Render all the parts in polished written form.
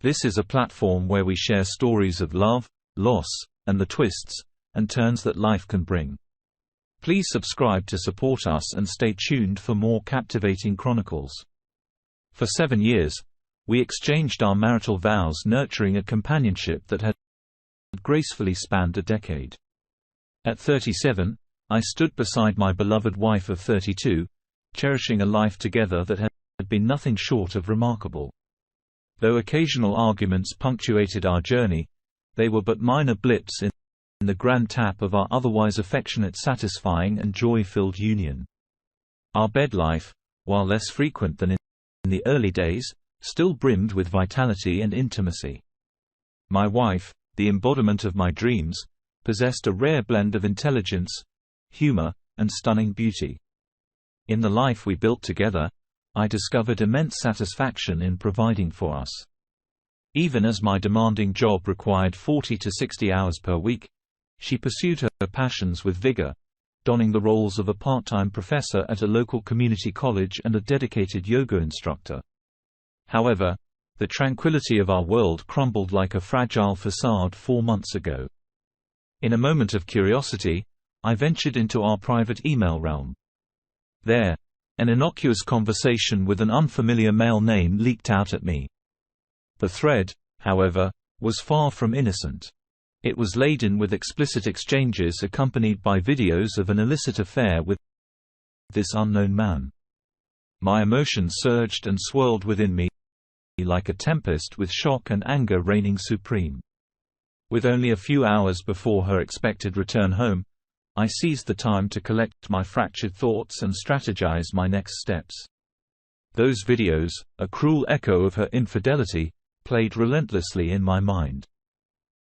This is a platform where we share stories of love, loss, and the twists and turns that life can bring. Please subscribe to support us and stay tuned for more captivating chronicles. For 7 years, we exchanged our marital vows, nurturing a companionship that had gracefully spanned a decade. At 37, I stood beside my beloved wife of 32, cherishing a life together that had been nothing short of remarkable. Though occasional arguments punctuated our journey, they were but minor blips in the grand tap of our otherwise affectionate, satisfying and joy-filled union. Our bed life, while less frequent than in the early days, still brimmed with vitality and intimacy. My wife, the embodiment of my dreams, possessed a rare blend of intelligence, humor, and stunning beauty. In the life we built together, I discovered immense satisfaction in providing for us. Even as my demanding job required 40 to 60 hours per week, she pursued her passions with vigor, donning the roles of a part-time professor at a local community college and a dedicated yoga instructor. However, the tranquility of our world crumbled like a fragile facade 4 months ago. In a moment of curiosity, I ventured into our private email realm. There, an innocuous conversation with an unfamiliar male name leaked out at me. The thread, however, was far from innocent. It was laden with explicit exchanges accompanied by videos of an illicit affair with this unknown man. My emotions surged and swirled within me like a tempest, with shock and anger reigning supreme. With only a few hours before her expected return home, I seized the time to collect my fractured thoughts and strategize my next steps. Those videos, a cruel echo of her infidelity, played relentlessly in my mind.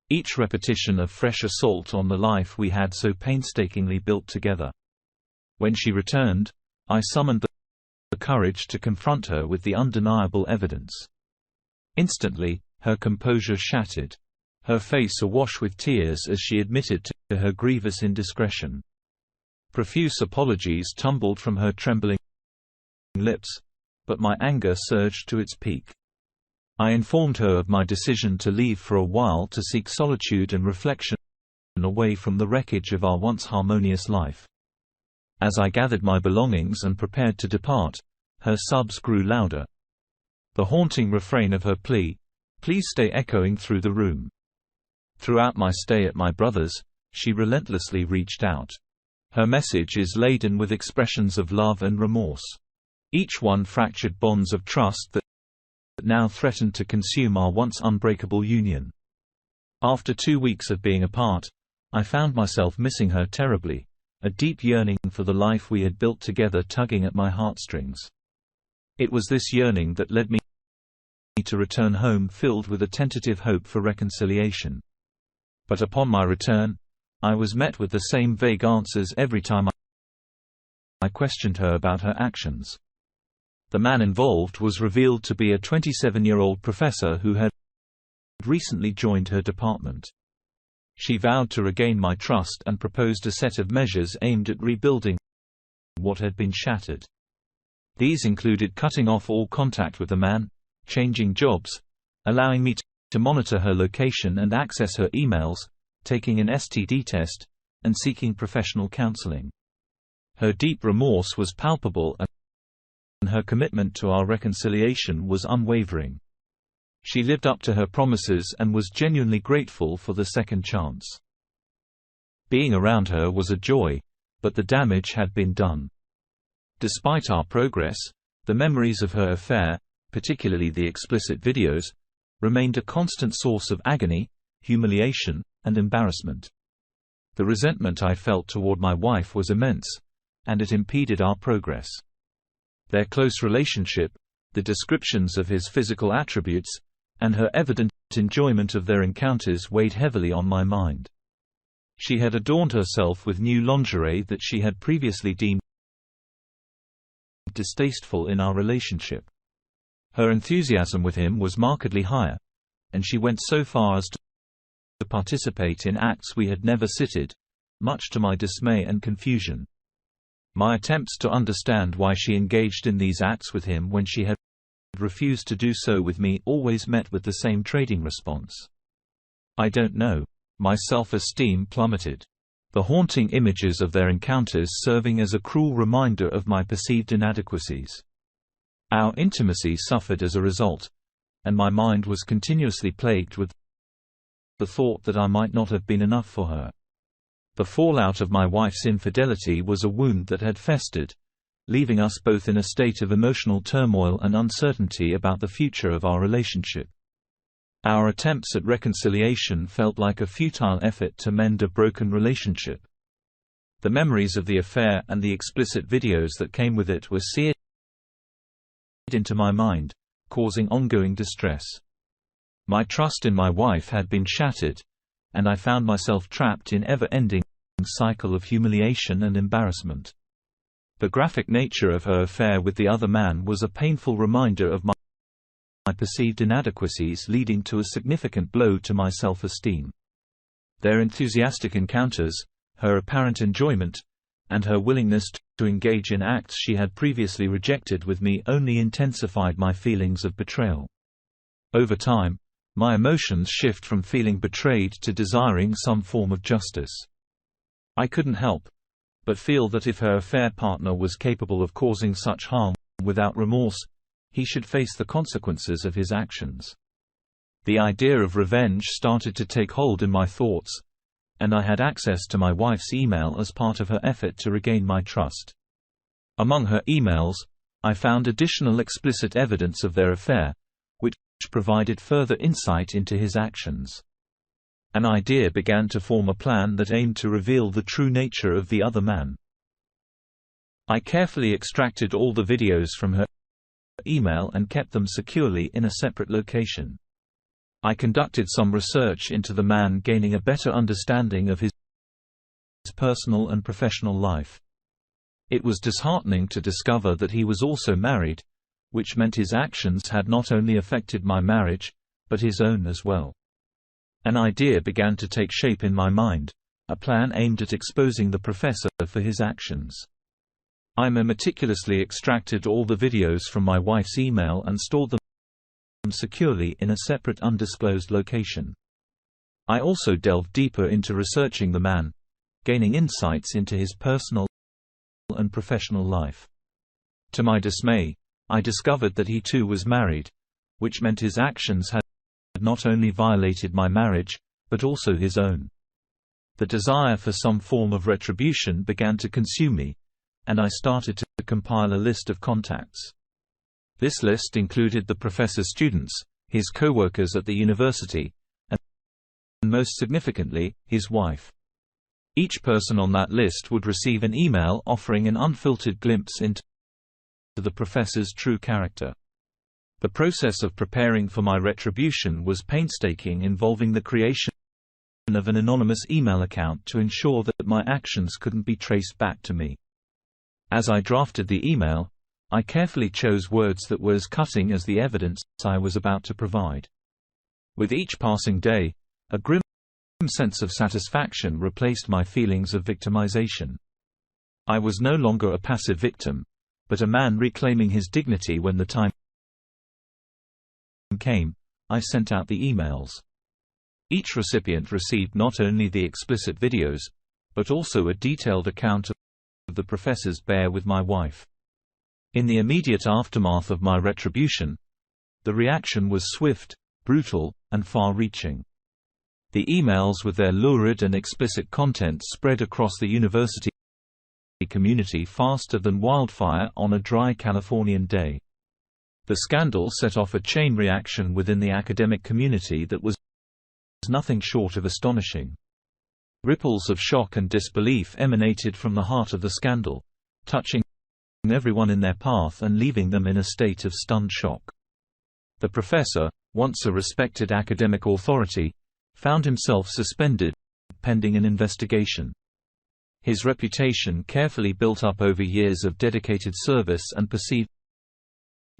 Each repetition a fresh assault on the life we had so painstakingly built together. When she returned, I summoned the courage to confront her with the undeniable evidence. Instantly, her composure shattered. Her face awash with tears as she admitted to her grievous indiscretion. Profuse apologies tumbled from her trembling lips, but my anger surged to its peak. I informed her of my decision to leave for a while to seek solitude and reflection away from the wreckage of our once harmonious life. As I gathered my belongings and prepared to depart, her sobs grew louder. The haunting refrain of her plea, "Please stay," echoing through the room. Throughout my stay at my brother's, she relentlessly reached out. Her message is laden with expressions of love and remorse. Each one fractured bonds of trust that now threatened to consume our once unbreakable union. After 2 weeks of being apart, I found myself missing her terribly, a deep yearning for the life we had built together tugging at my heartstrings. It was this yearning that led me to return home filled with a tentative hope for reconciliation. But upon my return, I was met with the same vague answers every time I questioned her about her actions. The man involved was revealed to be a 27-year-old professor who had recently joined her department. She vowed to regain my trust and proposed a set of measures aimed at rebuilding what had been shattered. These included cutting off all contact with the man, changing jobs, allowing me to monitor her location and access her emails, taking an STD test, and seeking professional counseling. Her deep remorse was palpable and her commitment to our reconciliation was unwavering. She lived up to her promises and was genuinely grateful for the second chance. Being around her was a joy, but the damage had been done. Despite our progress, the memories of her affair, particularly the explicit videos, remained a constant source of agony, humiliation, and embarrassment. The resentment I felt toward my wife was immense, and it impeded our progress. Their close relationship, the descriptions of his physical attributes, and her evident enjoyment of their encounters weighed heavily on my mind. She had adorned herself with new lingerie that she had previously deemed distasteful in our relationship. Her enthusiasm with him was markedly higher, and she went so far as to participate in acts we had never cited, much to my dismay and confusion. My attempts to understand why she engaged in these acts with him when she had refused to do so with me always met with the same trading response. I don't know. My self-esteem plummeted. The haunting images of their encounters serving as a cruel reminder of my perceived inadequacies. Our intimacy suffered as a result, and my mind was continuously plagued with the thought that I might not have been enough for her. The fallout of my wife's infidelity was a wound that had festered, leaving us both in a state of emotional turmoil and uncertainty about the future of our relationship. Our attempts at reconciliation felt like a futile effort to mend a broken relationship. The memories of the affair and the explicit videos that came with it were seared into my mind, causing ongoing distress. My trust in my wife had been shattered, and I found myself trapped in ever-ending cycle of humiliation and embarrassment. The graphic nature of her affair with the other man was a painful reminder of my perceived inadequacies, leading to a significant blow to my self-esteem. Their enthusiastic encounters, her apparent enjoyment, and her willingness to engage in acts she had previously rejected with me only intensified my feelings of betrayal. Over time, my emotions shift from feeling betrayed to desiring some form of justice. I couldn't help but feel that if her affair partner was capable of causing such harm without remorse, he should face the consequences of his actions. The idea of revenge started to take hold in my thoughts, and I had access to my wife's email as part of her effort to regain my trust. Among her emails, I found additional explicit evidence of their affair, which provided further insight into his actions. An idea began to form a plan that aimed to reveal the true nature of the other man. I carefully extracted all the videos from her email and kept them securely in a separate location. I conducted some research into the man, gaining a better understanding of his personal and professional life. It was disheartening to discover that he was also married, which meant his actions had not only affected my marriage, but his own as well. An idea began to take shape in my mind, a plan aimed at exposing the professor for his actions. I meticulously extracted all the videos from my wife's email and stored them securely in a separate undisclosed location. I also delved deeper into researching the man, gaining insights into his personal and professional life. To my dismay, I discovered that he too was married, which meant his actions had not only violated my marriage, but also his own. The desire for some form of retribution began to consume me, and I started to compile a list of contacts. This list included the professor's students, his co-workers at the university, and most significantly, his wife. Each person on that list would receive an email offering an unfiltered glimpse into the professor's true character. The process of preparing for my retribution was painstaking, involving the creation of an anonymous email account to ensure that my actions couldn't be traced back to me. As I drafted the email, I carefully chose words that were as cutting as the evidence I was about to provide. With each passing day, a grim sense of satisfaction replaced my feelings of victimization. I was no longer a passive victim, but a man reclaiming his dignity. When the time came, I sent out the emails. Each recipient received not only the explicit videos, but also a detailed account of the professor's affair with my wife. In the immediate aftermath of my retribution, the reaction was swift, brutal, and far-reaching. The emails with their lurid and explicit content spread across the university community faster than wildfire on a dry Californian day. The scandal set off a chain reaction within the academic community that was nothing short of astonishing. Ripples of shock and disbelief emanated from the heart of the scandal, touching everyone in their path and leaving them in a state of stunned shock. The professor, once a respected academic authority, found himself suspended, pending an investigation. His reputation, carefully built up over years of dedicated service and perceived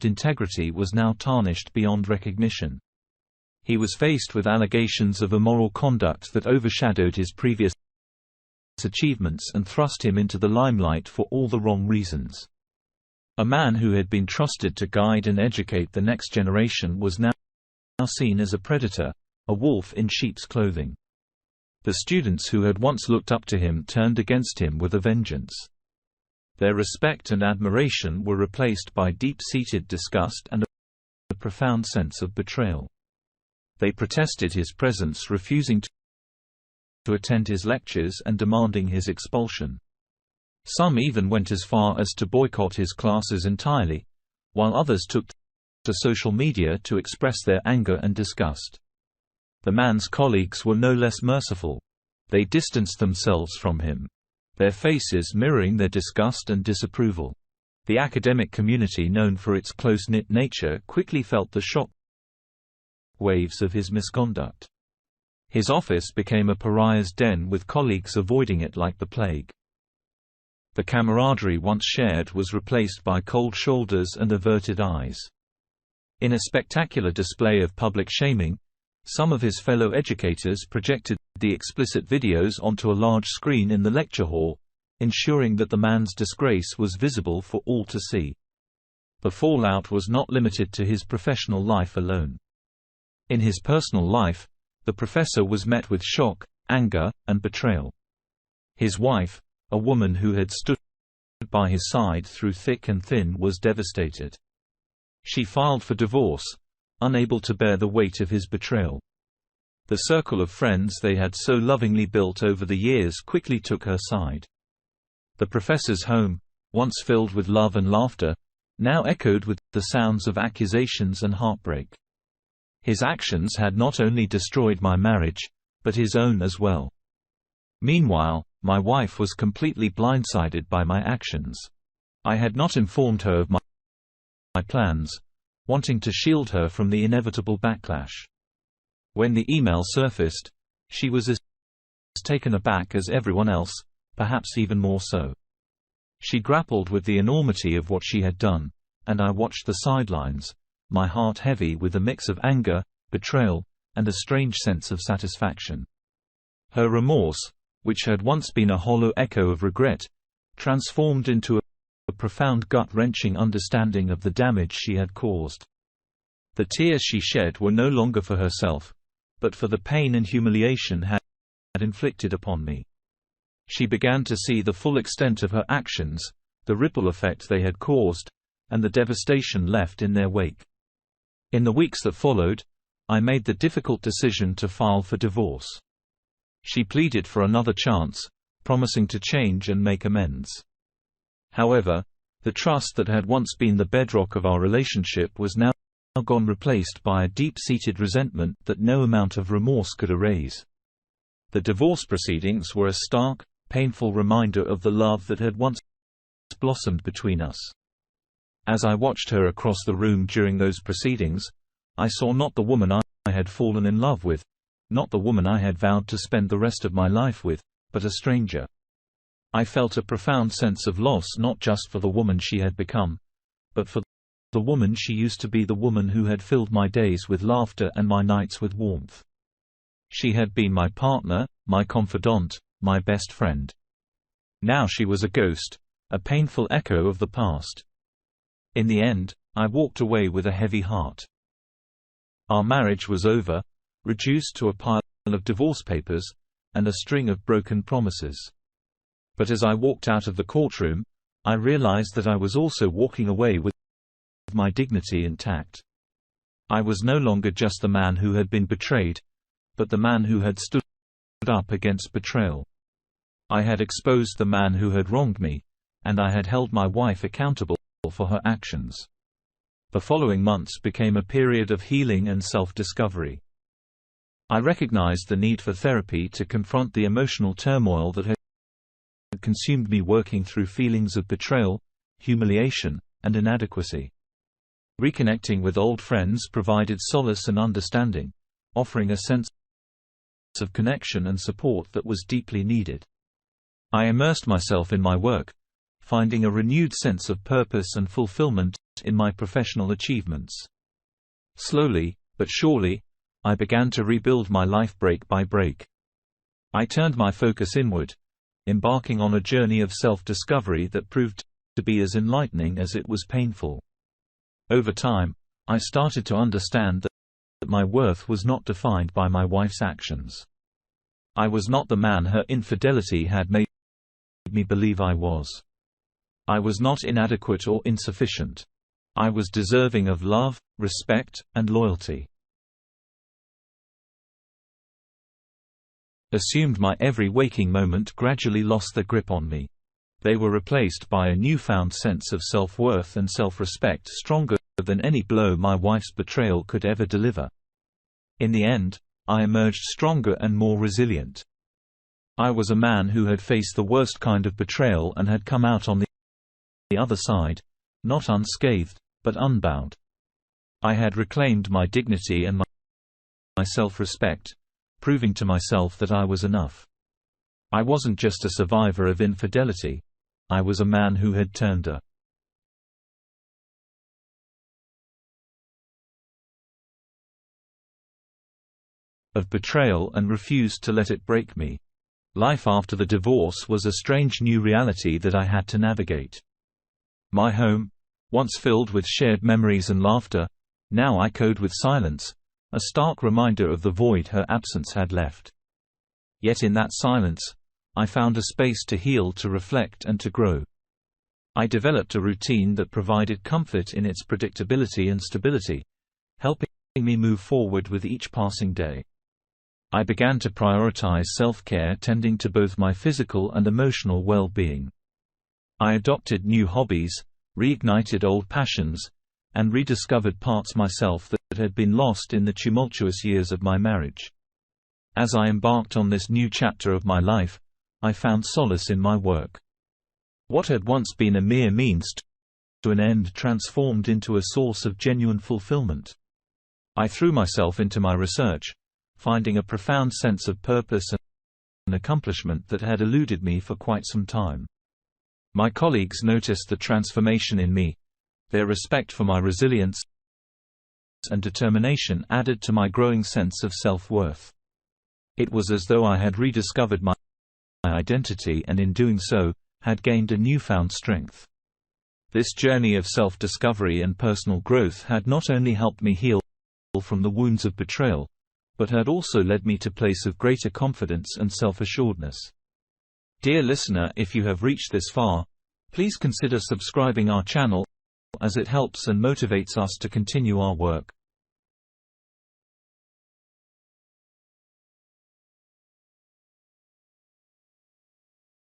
integrity, was now tarnished beyond recognition. He was faced with allegations of immoral conduct that overshadowed his previous achievements and thrust him into the limelight for all the wrong reasons. A man who had been trusted to guide and educate the next generation was now seen as a predator, a wolf in sheep's clothing. The students who had once looked up to him turned against him with a vengeance. Their respect and admiration were replaced by deep-seated disgust and a profound sense of betrayal. They protested his presence, refusing to attend his lectures and demanding his expulsion. Some even went as far as to boycott his classes entirely, while others took to social media to express their anger and disgust. The man's colleagues were no less merciful. They distanced themselves from him, their faces mirroring their disgust and disapproval. The academic community, known for its close-knit nature, quickly felt the shock waves of his misconduct. His office became a pariah's den, with colleagues avoiding it like the plague. The camaraderie once shared was replaced by cold shoulders and averted eyes. In a spectacular display of public shaming, some of his fellow educators projected the explicit videos onto a large screen in the lecture hall, ensuring that the man's disgrace was visible for all to see. The fallout was not limited to his professional life alone. In his personal life, the professor was met with shock, anger, and betrayal. His wife, a woman who had stood by his side through thick and thin, was devastated. She filed for divorce, unable to bear the weight of his betrayal. The circle of friends they had so lovingly built over the years quickly took her side. The professor's home, once filled with love and laughter, now echoed with the sounds of accusations and heartbreak. His actions had not only destroyed my marriage, but his own as well. Meanwhile, my wife was completely blindsided by my actions. I had not informed her of my plans, wanting to shield her from the inevitable backlash. When the email surfaced, she was as taken aback as everyone else, perhaps even more so. She grappled with the enormity of what she had done, and I watched the sidelines, my heart heavy with a mix of anger, betrayal, and a strange sense of satisfaction. Her remorse, which had once been a hollow echo of regret, transformed into a profound gut-wrenching understanding of the damage she had caused. The tears she shed were no longer for herself, but for the pain and humiliation had inflicted upon me. She began to see the full extent of her actions, the ripple effect they had caused, and the devastation left in their wake. In the weeks that followed, I made the difficult decision to file for divorce. She pleaded for another chance, promising to change and make amends. However, the trust that had once been the bedrock of our relationship was now gone, replaced by a deep-seated resentment that no amount of remorse could erase. The divorce proceedings were a stark, painful reminder of the love that had once blossomed between us. As I watched her across the room during those proceedings, I saw not the woman I had fallen in love with, not the woman I had vowed to spend the rest of my life with, but a stranger. I felt a profound sense of loss, not just for the woman she had become, but for the woman she used to be, the woman who had filled my days with laughter and my nights with warmth. She had been my partner, my confidant, my best friend. Now she was a ghost, a painful echo of the past. In the end, I walked away with a heavy heart. Our marriage was over, reduced to a pile of divorce papers, and a string of broken promises. But as I walked out of the courtroom, I realized that I was also walking away with my dignity intact. I was no longer just the man who had been betrayed, but the man who had stood up against betrayal. I had exposed the man who had wronged me, and I had held my wife accountable for her actions. The following months became a period of healing and self-discovery. I recognized the need for therapy to confront the emotional turmoil that had consumed me, working through feelings of betrayal, humiliation, and inadequacy. Reconnecting with old friends provided solace and understanding, offering a sense of connection and support that was deeply needed. I immersed myself in my work, finding a renewed sense of purpose and fulfillment in my professional achievements. Slowly, but surely, I began to rebuild my life break by break. I turned my focus inward, embarking on a journey of self-discovery that proved to be as enlightening as it was painful. Over time, I started to understand that my worth was not defined by my wife's actions. I was not the man her infidelity had made me believe I was. I was not inadequate or insufficient. I was deserving of love, respect, and loyalty. Assumed my every waking moment gradually lost their grip on me. They were replaced by a newfound sense of self-worth and self-respect stronger than any blow my wife's betrayal could ever deliver. In the end, I emerged stronger and more resilient. I was a man who had faced the worst kind of betrayal and had come out on the other side, not unscathed, but unbound. I had reclaimed my dignity and my self-respect, proving to myself that I was enough. I wasn't just a survivor of infidelity. I was a man who had turned of betrayal and refused to let it break me. Life after the divorce was a strange new reality that I had to navigate. My home, once filled with shared memories and laughter, now echoed with silence, a stark reminder of the void her absence had left. Yet in that silence, I found a space to heal, to reflect, and to grow. I developed a routine that provided comfort in its predictability and stability, helping me move forward with each passing day. I began to prioritize self-care, tending to both my physical and emotional well-being. I adopted new hobbies, reignited old passions, and rediscovered parts myself that had been lost in the tumultuous years of my marriage. As I embarked on this new chapter of my life, I found solace in my work. What had once been a mere means to an end transformed into a source of genuine fulfillment. I threw myself into my research, finding a profound sense of purpose and accomplishment that had eluded me for quite some time. My colleagues noticed the transformation in me. Their respect for my resilience and determination added to my growing sense of self-worth. It was as though I had rediscovered my identity and in doing so, had gained a newfound strength. This journey of self-discovery and personal growth had not only helped me heal from the wounds of betrayal, but had also led me to a place of greater confidence and self-assuredness. Dear listener, if you have reached this far, please consider subscribing our channel, as it helps and motivates us to continue our work.